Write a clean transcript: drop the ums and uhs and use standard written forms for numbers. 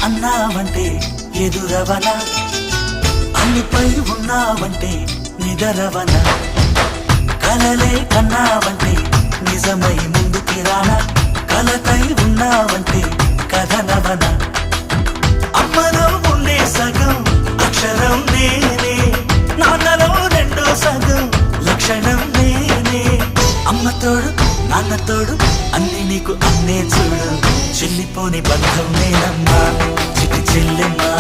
అన్నావంటే ఎదురవన, అన్నిపై ఉన్నావంటే నిదరవన, కలలే కన్నావంటే నిజమై ముందుకి రానా, కలతై ఉన్నావంటే కథనవన. అమ్మలో ఉండే సగం అక్షరం నేనే, నాన్నలో రెండో సగం లక్షణం నేనే. అమ్మ తోడు నాన్న తోడు అన్ని నీకు అన్నే చూడు, చెల్లిపోని బంధం నేనమ్మా చిట్టి చెల్లెమ్మా.